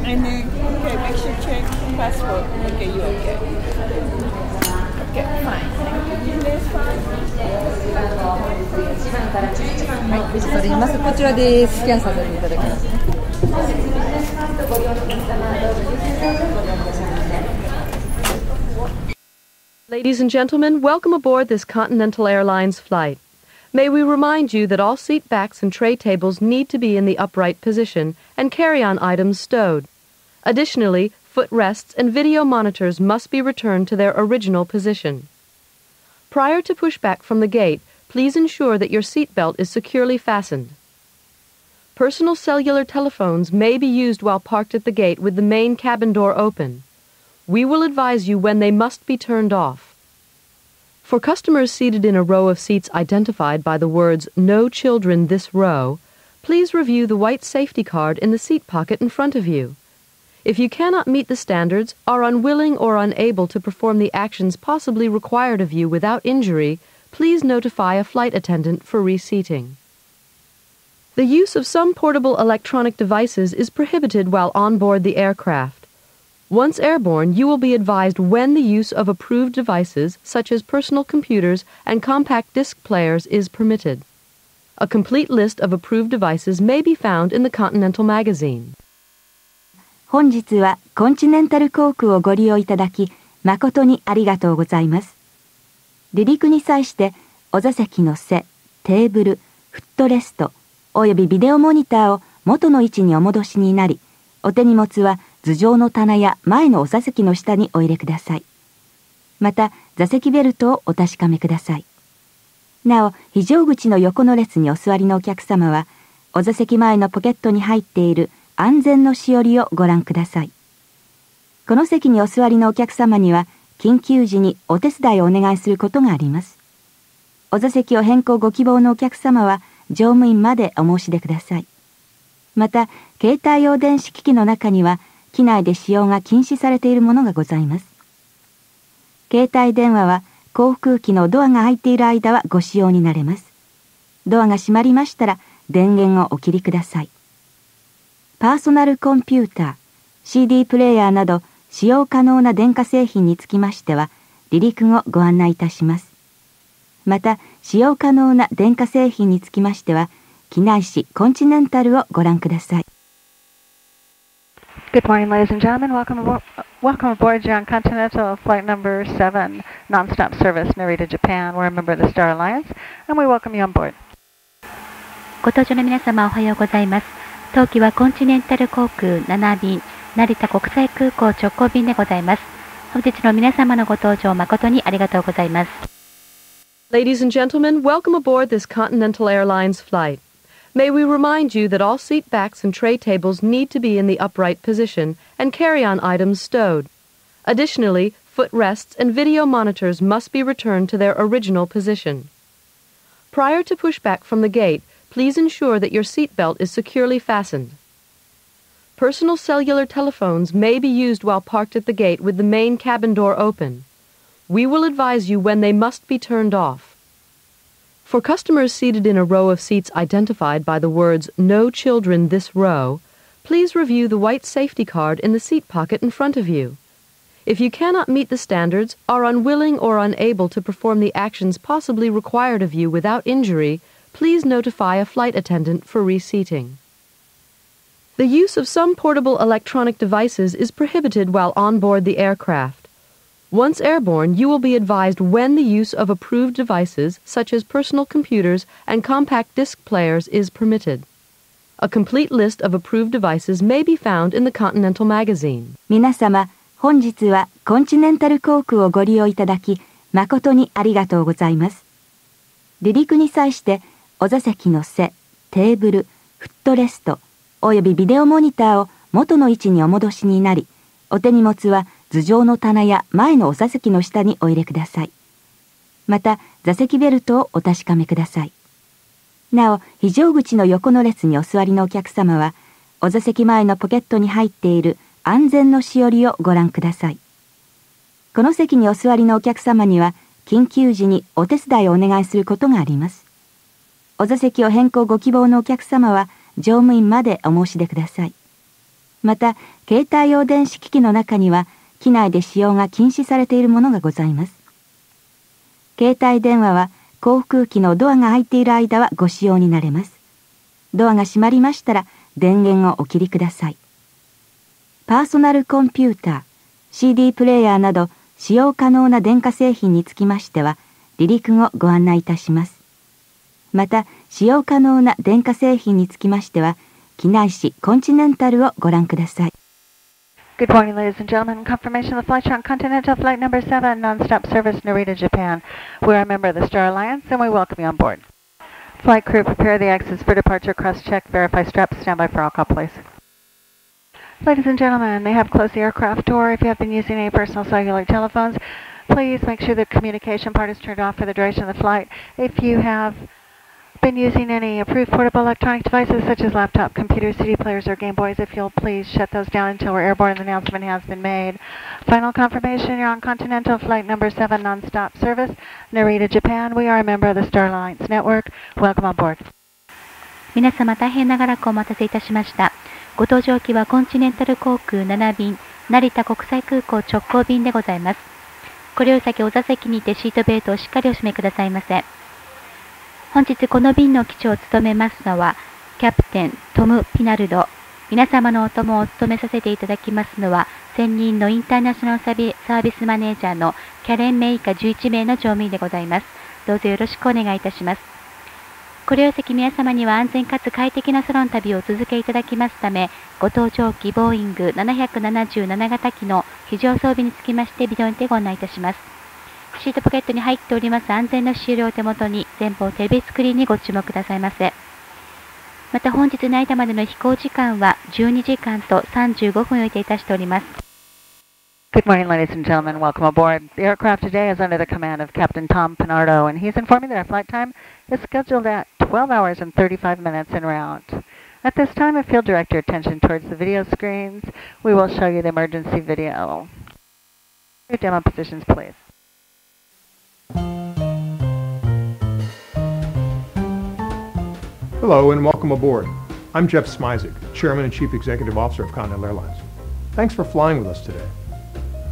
And then, okay, make sure you check passport. Okay, you okay. Okay, fine. This fine. はい、無事取ります。こちらでスキャンさせていただきますね。Ladies and gentlemen, welcome aboard this Continental Airlines flight. May we remind you that all seat backs and tray tables need to be in the upright position and carry-on items stowed. Additionally, footrests and video monitors must be returned to their original position. Prior to pushback from the gate, please ensure that your seat belt is securely fastened. Personal cellular telephones may be used while parked at the gate with the main cabin door open. We will advise you when they must be turned off. For customers seated in a row of seats identified by the words "No Children This Row," please review the white safety card in the seat pocket in front of you. If you cannot meet the standards, are unwilling or unable to perform the actions possibly required of you without injury, please notify a flight attendant for reseating. The use of some portable electronic devices is prohibited while on board the aircraft. Once airborne, you will be advised when the use of approved devices, such as personal computers and compact disc players, is permitted. A complete list of approved devices may be found in the Continental magazine. 本日はコンチネンタル航空をご利用いただき、誠にありがとうございます。離陸に際して、お座席の背、テーブル、フットレスト、およびビデオモニターを元の位置にお戻しになり、お手荷物は頭上の棚や前のお座席の下にお入れください。また、座席ベルトをお確かめください。なお、非常口の横の列にお座りのお客様は、お座席前のポケットに入っている安全のしおりをご覧ください。この席にお座りのお客様には、緊急時にお手伝いをお願いすることがあります。お座席を変更ご希望のお客様は、乗務員までお申し出ください。また、携帯用電子機器の中には、機内で使用が禁止されているものがございます。携帯電話は航空機のドアが開いている間はご使用になれます。ドアが閉まりましたら電源をお切りください。パーソナルコンピューター、CD プレイヤーなど使用可能な電化製品につきましては離陸後ご案内いたします。また使用可能な電化製品につきましては機内紙コンチネンタルをご覧ください。Good morning, ladies and gentlemen. Welcome aboard you on Continental Flight Number 7, non-stop service, Narita, Japan. We're a member of the Star Alliance, and we welcome you on board. ご搭乗の皆様おはようございます。当機はコンチネンタル航空7便、成田国際空港直行便でございます。本日の皆様のご搭乗誠にありがとうございます。Ladies and gentlemen, welcome aboard this Continental Airlines flight. May we remind you that all seat backs and tray tables need to be in the upright position and carry-on items stowed. Additionally, footrests and video monitors must be returned to their original position. Prior to pushback from the gate, please ensure that your seat belt is securely fastened. Personal cellular telephones may be used while parked at the gate with the main cabin door open. We will advise you when they must be turned off. For customers seated in a row of seats identified by the words "No Children This Row," please review the white safety card in the seat pocket in front of you. If you cannot meet the standards, are unwilling or unable to perform the actions possibly required of you without injury, please notify a flight attendant for reseating. The use of some portable electronic devices is prohibited while on board the aircraft. Once airborne, you will be advised when the use of approved devices, such as personal computers and compact disc players, is permitted. A complete list of approved devices may be found in the Continental magazine. 皆様、本日はコンチネンタル航空をご利用いただき、誠にありがとうございます。離陸に際して、お座席の背、テーブル、フットレスト、およびビデオモニターを元の位置にお戻しになり、お手荷物は頭上の棚や前のお座席の下にお入れください。また、座席ベルトをお確かめください。なお、非常口の横の列にお座りのお客様は、お座席前のポケットに入っている安全のしおりをご覧ください。この席にお座りのお客様には、緊急時にお手伝いをお願いすることがあります。お座席を変更ご希望のお客様は、乗務員までお申し出ください。また、携帯用電子機器の中には、機内で使用が禁止されているものがございます。携帯電話は、航空機のドアが開いている間はご使用になれます。ドアが閉まりましたら、電源をお切りください。パーソナルコンピューター、CD プレイヤーなど使用可能な電化製品につきましては、離陸後ご案内いたします。また、使用可能な電化製品につきましては、機内紙コンチネンタルをご覧ください。Good morning, ladies and gentlemen. Confirmation of the flight on Continental Flight Number 7, non-stop service, Narita, Japan. We are a member of the Star Alliance, and we welcome you on board. Flight crew, prepare the exits for departure. Cross-check, verify straps, stand by for all call, please. Ladies and gentlemen, they have closed the aircraft door. If you have been using any personal cellular telephones, please make sure the communication part is turned off for the duration of the flight. If you have been using any approved portable electronic devices such as laptop, computers, CD players, or Game Boys, if you'll please shut those down until we're airborne and the announcement has been made. Final confirmation, you're on Continental Flight Number 7 non-stop service, Narita, Japan. We are a member of the Star Alliance Network. Welcome on board. 皆様大変長らくお待たせいたしました。ご搭乗機はコンチネンタル航空7便、成田国際空港直行便でございます。これより先お座席にてシートベルトをしっかりお締めくださいませ。本日この便の機長を務めますのは、キャプテントム・ピナルド。皆様のお供を務めさせていただきますのは、専任のインターナショナルサービスマネージャーのキャレン・メイ以下11名の乗務員でございます。どうぞよろしくお願いいたします。これより先皆様には安全かつ快適な空の旅をお続けいただきますため、ご搭乗機ボーイング777型機の非常装備につきましてビデオにてご案内いたします。シートポケットに入っております安全のシールを手元に前方テレビスクリーンにご注目くださいませ。また本日成田までの飛行時間は12時間と35分を予定いたしております。Good morning, ladies and gentlemen. Welcome aboard. The aircraft today is under the command of Captain Tom Pinardo, and he's informing that our flight time is scheduled at 12 hours and 35 minutes en route. At this time, if you'll direct your attention towards the video screens, we will show you the emergency video. Your demo positions, please. Hello and welcome aboard. I'm Jeff Smisek, Chairman and Chief Executive Officer of Continental Airlines. Thanks for flying with us today.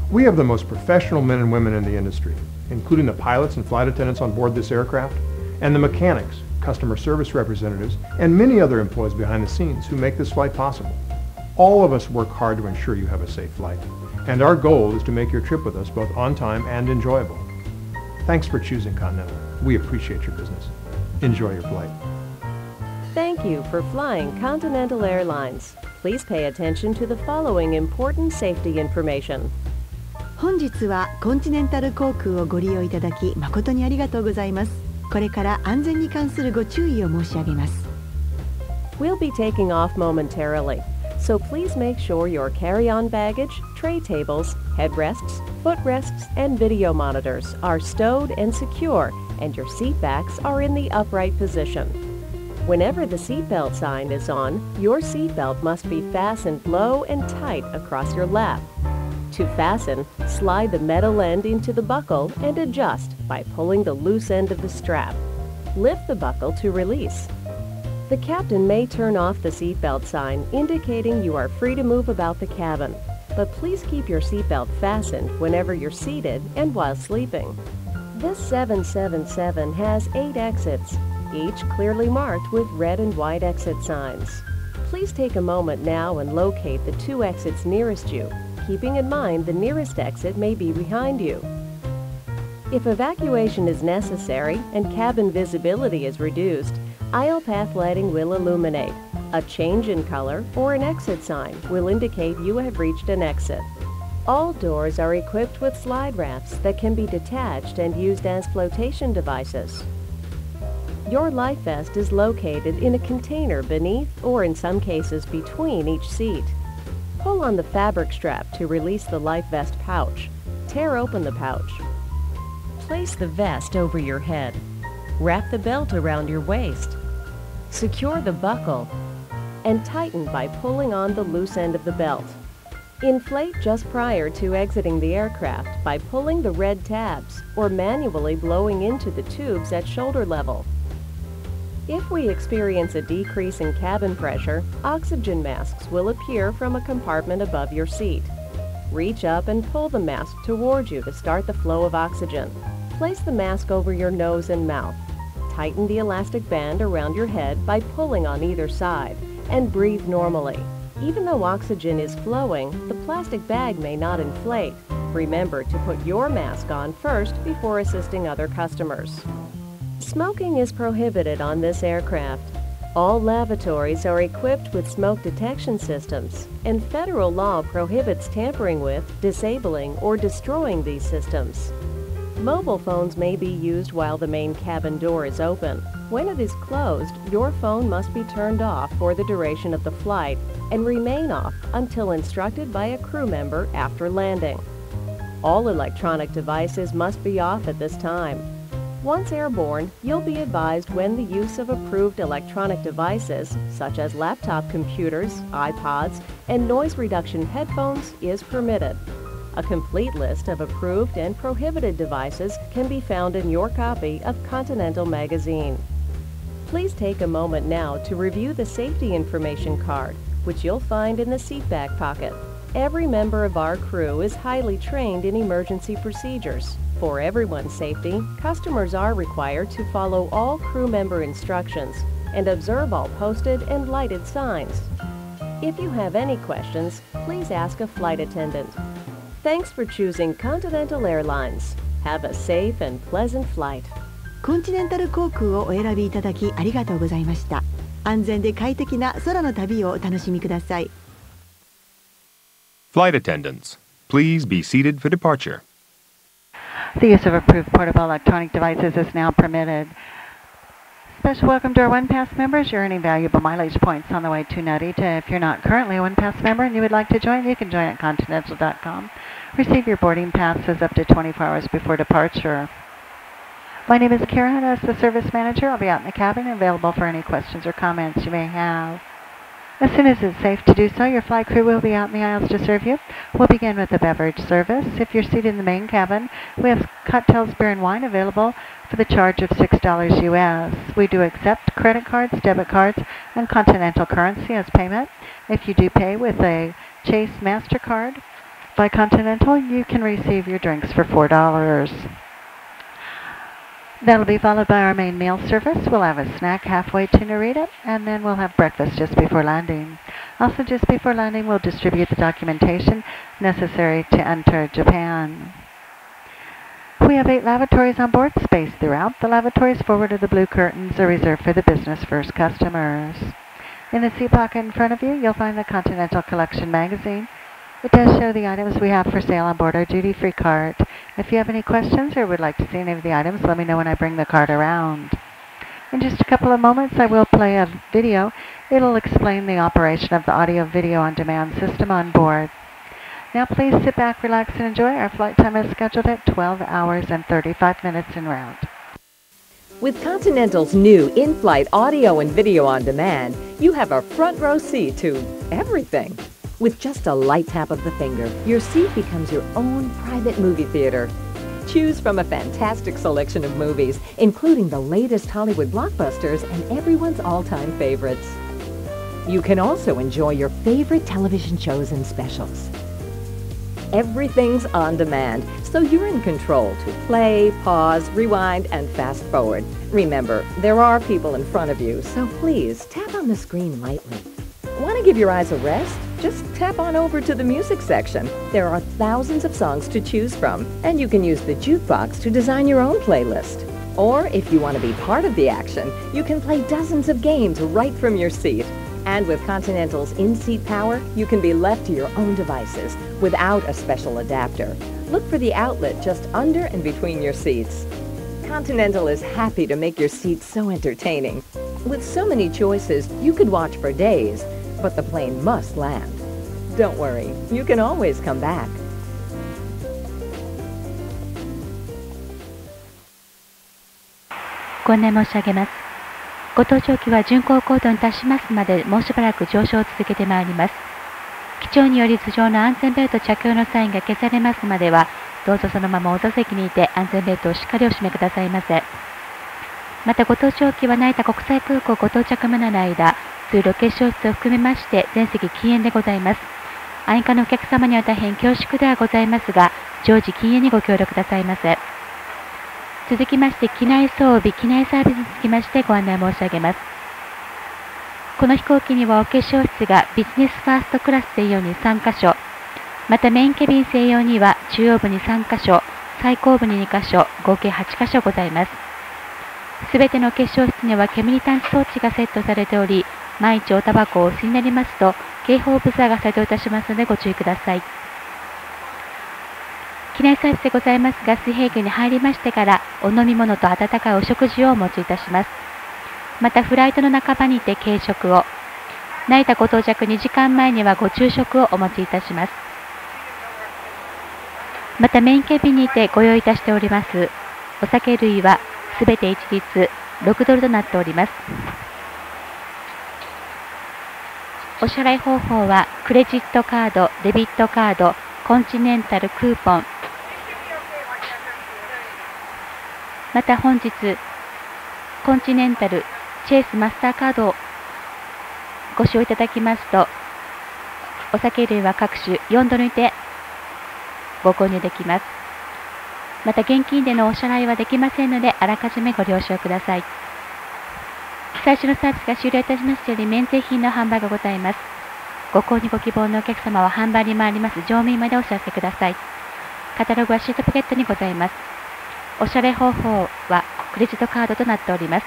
We have the most professional men and women in the industry, including the pilots and flight attendants on board this aircraft, and the mechanics, customer service representatives, and many other employees behind the scenes who make this flight possible. All of us work hard to ensure you have a safe flight, and our goal is to make your trip with us both on time and enjoyable. Thanks for choosing Continental. We appreciate your business. Enjoy your flight. Thank you for flying Continental Airlines. Please pay attention to the following important safety information. 本日はコンチネンタル航空をご利用いただき誠にありがとうございます。これから安全に関するご注意を申し上げます。We'll be taking off momentarily, so please make sure your carry-on baggage, tray tables, headrests, footrests, and video monitors are stowed and secure, and your seat backs are in the upright position. Whenever the seatbelt sign is on, your seatbelt must be fastened low and tight across your lap. To fasten, slide the metal end into the buckle and adjust by pulling the loose end of the strap. Lift the buckle to release. The captain may turn off the seatbelt sign, indicating you are free to move about the cabin, but please keep your seatbelt fastened whenever you're seated and while sleeping. This 777 has 8 exits, each clearly marked with red and white exit signs. Please take a moment now and locate the 2 exits nearest you, keeping in mind the nearest exit may be behind you. If evacuation is necessary and cabin visibility is reduced, aisle path lighting will illuminate. A change in color or an exit sign will indicate you have reached an exit. All doors are equipped with slide rafts that can be detached and used as flotation devices. Your life vest is located in a container beneath or in some cases between each seat. Pull on the fabric strap to release the life vest pouch. Tear open the pouch. Place the vest over your head. Wrap the belt around your waist. Secure the buckle and tighten by pulling on the loose end of the belt. Inflate just prior to exiting the aircraft by pulling the red tabs or manually blowing into the tubes at shoulder level. If we experience a decrease in cabin pressure, oxygen masks will appear from a compartment above your seat. Reach up and pull the mask toward you to start the flow of oxygen. Place the mask over your nose and mouth. Tighten the elastic band around your head by pulling on either side, and breathe normally. Even though oxygen is flowing, the plastic bag may not inflate. Remember to put your mask on first before assisting other customers. Smoking is prohibited on this aircraft. All lavatories are equipped with smoke detection systems, and federal law prohibits tampering with, disabling, or destroying these systems. Mobile phones may be used while the main cabin door is open. When it is closed, your phone must be turned off for the duration of the flight and remain off until instructed by a crew member after landing. All electronic devices must be off at this time. Once airborne, you'll be advised when the use of approved electronic devices, such as laptop computers, iPods, and noise reduction headphones, is permitted. A complete list of approved and prohibited devices can be found in your copy of Continental magazine. Please take a moment now to review the safety information card, which you'll find in the seat back pocket. Every member of our crew is highly trained in emergency procedures. For everyone's safety, customers are required to follow all crew member instructions and observe all posted and lighted signs. If you have any questions, please ask a flight attendant. Thanks for choosing Continental Airlines. Have a safe and pleasant flight. コンチネンタル航空をお選びいただきありがとうございました。安全で快適な空の旅をお楽しみください。Flight attendants, please be seated for departure. The use of approved portable electronic devices is now permitted. Special welcome to our OnePass members. You're earning valuable mileage points on the way to Narita. If you're not currently a OnePass member and you would like to join, you can join at Continental.com. Receive your boarding passes up to 24 hours before departure. My name is Karen. As the service manager, I'll be out in the cabin available for any questions or comments you may have. As soon as it's safe to do so, your flight crew will be out in the aisles to serve you. We'll begin with the beverage service. If you're seated in the main cabin, we have cocktails, beer, and wine available for the charge of $6 US. We do accept credit cards, debit cards, and Continental currency as payment. If you do pay with a Chase MasterCard by Continental, you can receive your drinks for $4. That'll be followed by our main meal service. We'll have a snack halfway to Narita, and then we'll have breakfast just before landing. Also, just before landing, we'll distribute the documentation necessary to enter Japan. We have 8 lavatories on board, spaced throughout. The lavatories forward of the blue curtains are reserved for the business first customers. In the seat pocket in front of you, you'll find the Continental Collection magazine. It does show the items we have for sale on board our duty-free cart. If you have any questions or would like to see any of the items, let me know when I bring the cart around. In just a couple of moments, I will play a video. It'll explain the operation of the audio-video on-demand system on board. Now please sit back, relax, and enjoy. Our flight time is scheduled at 12 hours and 35 minutes en route. With Continental's new in-flight audio and video on demand, you have a front row seat to everything. With just a light tap of the finger, your seat becomes your own private movie theater. Choose from a fantastic selection of movies, including the latest Hollywood blockbusters and everyone's all-time favorites. You can also enjoy your favorite television shows and specials. Everything's on demand, so you're in control to play, pause, rewind, and fast forward. Remember, there are people in front of you, so please tap on the screen lightly. Want to give your eyes a rest? Just tap on over to the music section. There are thousands of songs to choose from, and you can use the jukebox to design your own playlist. Or if you want to be part of the action, you can play dozens of games right from your seat. And with Continental's in-seat power, you can be left to your own devices without a special adapter. Look for the outlet just under and between your seats. Continental is happy to make your seats so entertaining. With so many choices, you could watch for days, but the plane must land. Don't worry, you can always come back. ご案内申し上げます。ご搭乗機は巡航高度に達しますまでもうしばらく上昇を続けてまいります。機長により頭上の安全ベルト着用のサインが消されますまでは、どうぞそのままお座席にいて安全ベルトをしっかりお締めくださいませ。またご搭乗機は成田国際空港ご到着までの間、通路決勝室を含めまして全席禁煙でございます。安価のお客様には大変恐縮ではございますが、常時禁煙にご協力くださいませ。続きまして、機内装備、機内サービスにつきましてご案内申し上げます。この飛行機にはお化粧室がビジネスファーストクラス専用に3カ所、またメインケビン専用には中央部に3カ所、最後部に2カ所、合計8カ所ございます。すべてのお化粧室には煙探知装置がセットされており、万一おタバコをお吸いになりますと、警報ブザーが作動いたしますのでご注意ください。機内サービスでございますが、水平器に入りましてから、お飲み物と温かいお食事をお持ちいたします。また、フライトの半ばにて軽食を、成田ご到着2時間前にはご昼食をお持ちいたします。また、メインケビンにてご用意いたしております。お酒類は、すべて一律$6となっております。お支払い方法は、クレジットカード、デビットカード、コンチネンタルクーポン、また本日、コンチネンタルチェイスマスターカードをご使用いただきますと、お酒類は各種$4にてご購入できます。また現金でのお支払いはできませんので、あらかじめご了承ください。最初のサービスが終了いたしましたより、免税品の販売がございます。ご購入ご希望のお客様は販売に回ります乗務員までお知らせください。カタログはシートポケットにございます。お支払い方法はクレジットカードとなっております。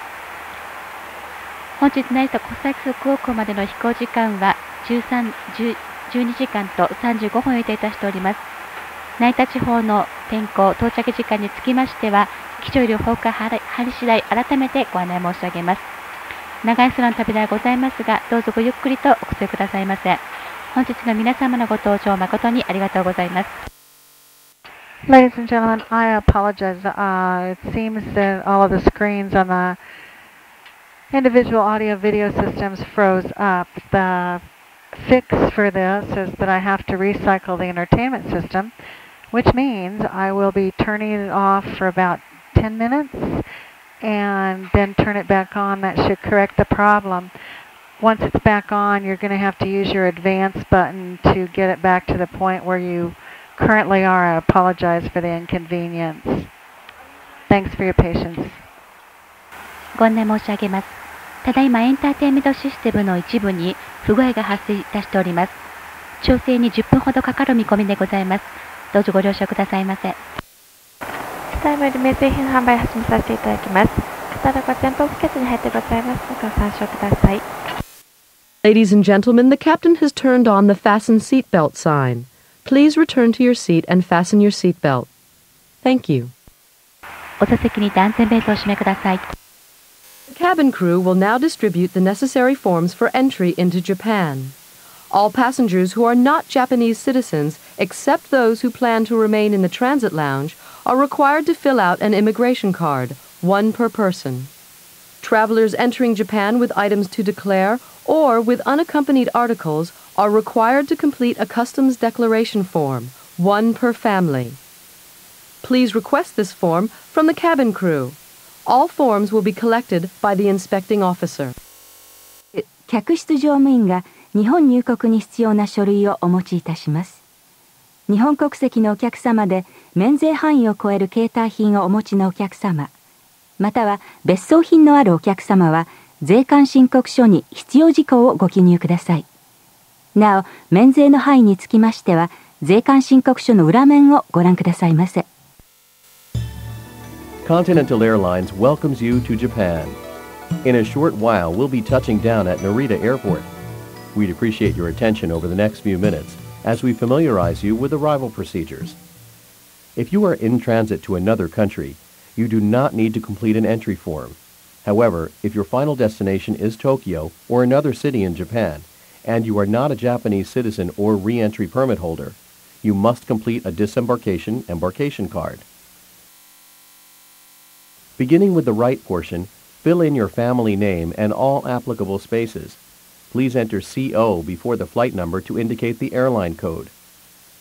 本日成田国際空港までの飛行時間は12時間と35分を予定いたしております。成田地方の天候、到着時間につきましては、機長より報告が入り次第改めてご案内申し上げます。長い空の旅ではございますが、どうぞごゆっくりとお越しくださいませ。本日の皆様のご搭乗誠にありがとうございます。Ladies and gentlemen, I apologize. It seems that all of the screens on the individual audio video systems froze up. The fix for this is that I have to recycle the entertainment system, which means I will be turning it off for about 10 minutes and then turn it back on. That should correct the problem. Once it's back on, you're going to have to use your advance button to get it back to the point where you currently are. I apologize for the inconvenience. Thanks for your patience. ご案内申し上げます。ただいまエンターテインメントシステムの一部に不具合が発生いたしております。調整に10分ほどかかる見込みでございます。どうぞご了承くださいませ。ただいまより免税品販売を始めさせていただきます。カタログは前方ポケットに入ってございます。ご参照ください。Ladies and gentlemen, the captain has turned on the fasten seatbelt sign. Please return to your seat and fasten your seatbelt. Thank you. お座席にて安全ベルトをお締めください。The cabin crew will now distribute the necessary forms for entry into Japan. All passengers who are not Japanese citizens, except those who plan to remain in the transit lounge, are required to fill out an immigration card, one per person. Travelers entering Japan with items to declare or with unaccompanied articles are required to complete a customs declaration form, one per family. Please request this form from the cabin crew. All forms will be collected by the inspecting officer. 客室乗務員が日本入国に必要な書類をお持ちいたします。日本国籍のお客様で免税範囲を超える携帯品をお持ちのお客様、または別荘品のあるお客様は税関申告書に必要事項をご記入ください。なお、免税の範囲につきましては税関申告書の裏面をご覧くださいませ。Continental Airlines welcomes you to Japan. In a short while, we'll be touching down at Narita Airport. We'd appreciate your attention over the next few minutes as we familiarize you with arrival procedures. If you are in transit to another country, you do not need to complete an entry form. However, if your final destination is Tokyo or another city in Japan, and you are not a Japanese citizen or re-entry permit holder, you must complete a disembarkation embarkation card. Beginning with the right portion, Fill in your family name and all applicable spaces. Please enter CO before the flight number to indicate the airline code.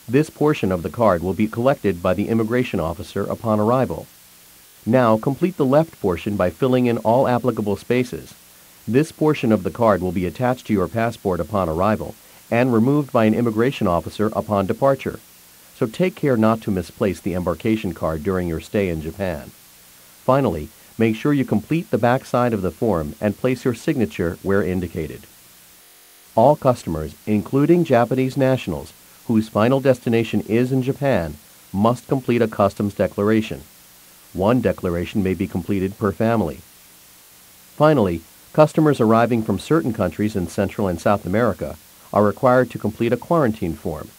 This portion of the card will be collected by the immigration officer upon arrival. Now, complete the left portion by filling in all applicable spaces. This portion of the card will be attached to your passport upon arrival and removed by an immigration officer upon departure. So take care not to misplace the embarkation card during your stay in Japan. Finally, make sure you complete the back side of the form and place your signature where indicated. All customers, including Japanese nationals, whose final destination is in Japan, must complete a customs declaration. One declaration may be completed per family. Finally, customers arriving from certain countries in Central and South America are required to complete a quarantine form.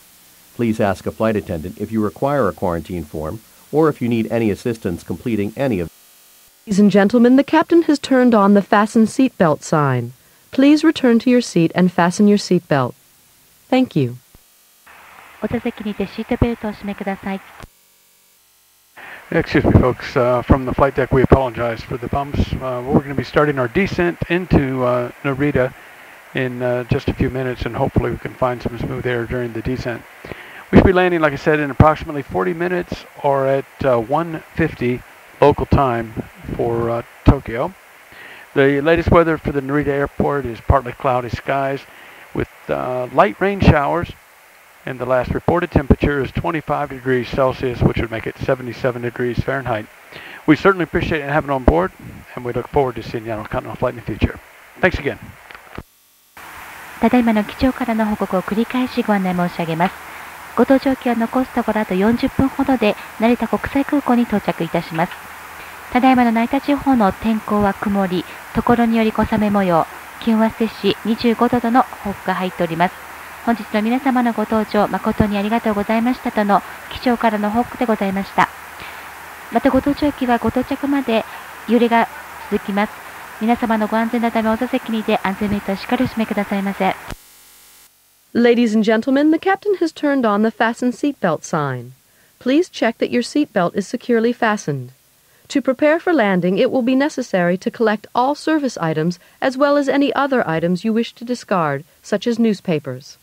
Please ask a flight attendant if you require a quarantine form or if you need any assistance completing any of. Ladies and gentlemen, the captain has turned on the fasten seatbelt sign. Please return to your seat and fasten your seatbelt. Thank you. お座席にてシートベルトを締めください。Excuse me, folks. From the flight deck, we apologize for the bumps. We're going to be starting our descent into Narita in just a few minutes, and hopefully we can find some smooth air during the descent. We should be landing, like I said, in approximately 40 minutes or at 1:50 local time for Tokyo. The latest weather for the Narita airport is partly cloudy skies with light rain showers, and the last reported temperature is 25 degrees Celsius, which would make it 77 degrees Fahrenheit. We certainly appreciate having on board, and we look forward to seeing you on a Continental flight in the future. Thanks again. ただいまの機長からの報告を繰り返しご案内申し上げます。ご搭乗機は残すところあと40分ほどで成田国際空港に到着いたします。ただいまの成田地方の天候は曇り、ところにより小雨模様、気温は摂氏25度との報告が入っております。本日の皆様のご搭乗誠にありがとうございましたとの機長からの報告でございました。またご搭乗機はご到着まで揺れが続きます。皆様のご安全のためお座席にて安全ベルトをしっかりお締めくださいませ。Ladies and gentlemen, the captain has turned on the fasten seatbelt sign. Please check that your seatbelt is securely fastened. To prepare for landing, it will be necessary to collect all service items as well as any other items you wish to discard, such as newspapers.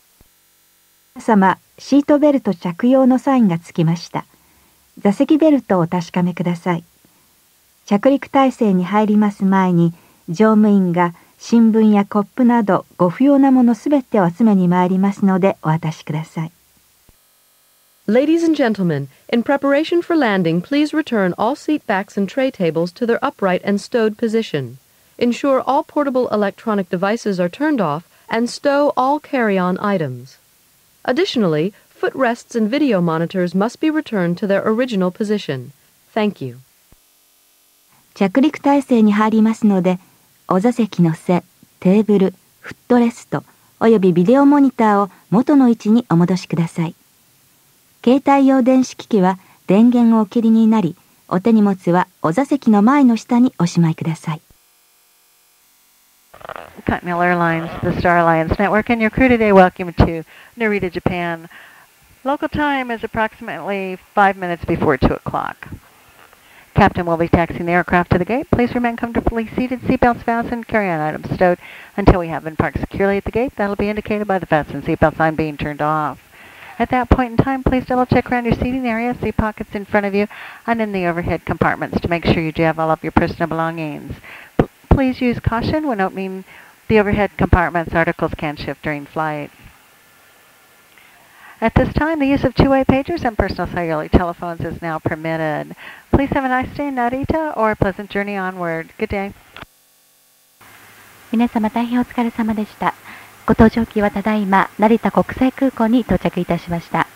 皆様、シートベルト着用のサインがつきました。座席ベルトをお確かめください。着陸態勢に入ります前に、乗務員が新聞やコップなどご不要なものすべてを集めに参りますのでお渡しください。Ladies and gentlemen, in preparation for landing, please return all seat backs and tray tables to their upright and stowed position. Ensure all portable electronic devices are turned off and stow all carry-on items. Additionally, footrests and video monitors must be returned to their original position. Thank you. 着陸態勢に入りますので、お座席の背、テーブル、フットレスト、およびビデオモニターを元の位置にお戻しください。携帯用電子機器は電源をお切りになり、お手荷物はお座席の前の下におしまいください。Continental Airlines, the Star Alliance Network, and your crew today welcome to Narita, Japan. Local time is approximately 5 minutes before 2 o'clock. Captain will be taxiing the aircraft to the gate. Please remain comfortably seated, seatbelts fastened, carry-on items stowed until we have been parked securely at the gate. That will be indicated by the fasten seatbelt sign being turned off. At that point in time, please double-check around your seating area, see pockets in front of you and in the overhead compartments to make sure you do have all of your personal belongings. Please use caution when opening the overhead compartments. Articles can shift during flight. At this time, the use of two-way pagers and personal cellular telephones is now permitted. Please have a nice day in Narita or a pleasant journey onward. Good day. 皆様大変お疲れ様でした。ご搭乗機はただいま成田国際空港に到着いたしました。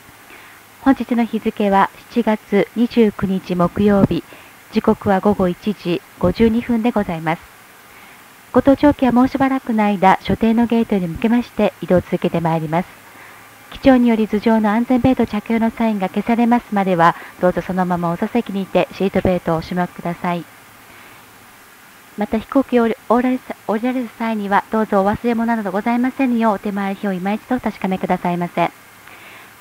本日の日付は7月29日木曜日、時刻は午後1時52分でございます。ご搭乗機はもうしばらくの間、所定のゲートに向けまして移動を続けてまいります。機長により頭上の安全ベルト着用のサインが消されますまでは、どうぞそのままお座席にいてシートベルトをお締めください。また飛行機を降りられる際には、どうぞお忘れ物などございませんようお手前表を今一度お確かめくださいませ。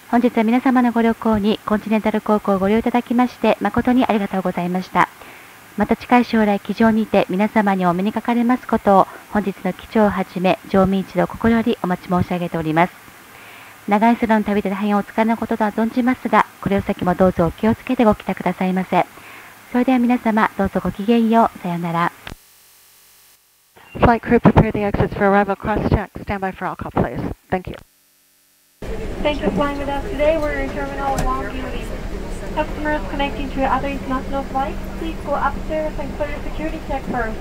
本日は皆様のご旅行にコンチネンタル航空をご利用いただきまして誠にありがとうございました。また近い将来機上にて皆様にお目にかかれますことを本日の機長をはじめ乗務員一同心よりお待ち申し上げております。長い空の旅で大変お疲れのこととは存じますが、これを先もどうぞお気をつけてご帰宅くださいませ。それでは皆様どうぞごきげんよう。さようなら。Flight crew, prepare the exits for arrival. Cross-check. Stand by for all call, please. Thank you. Thank you for flying with us today. We're in Terminal 1 Beauty. Customers connecting to other international flights, please go upstairs and clear security check first.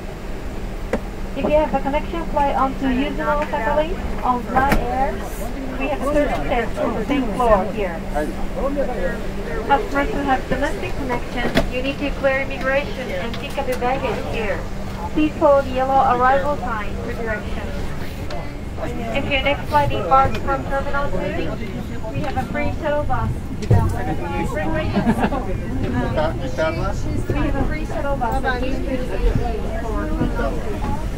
If you have a connection flight onto Yuzuno Sakhalin on Fly Air, we have 30 steps on the same floor here. Customers who have domestic connections, you need to clear immigration and pick up your baggage here. Please follow the yellow arrival sign for directions. If your next flight departs from Terminal 2, we have a free shuttle bus. We have a free shuttle bus that takes you to the for Terminal 2.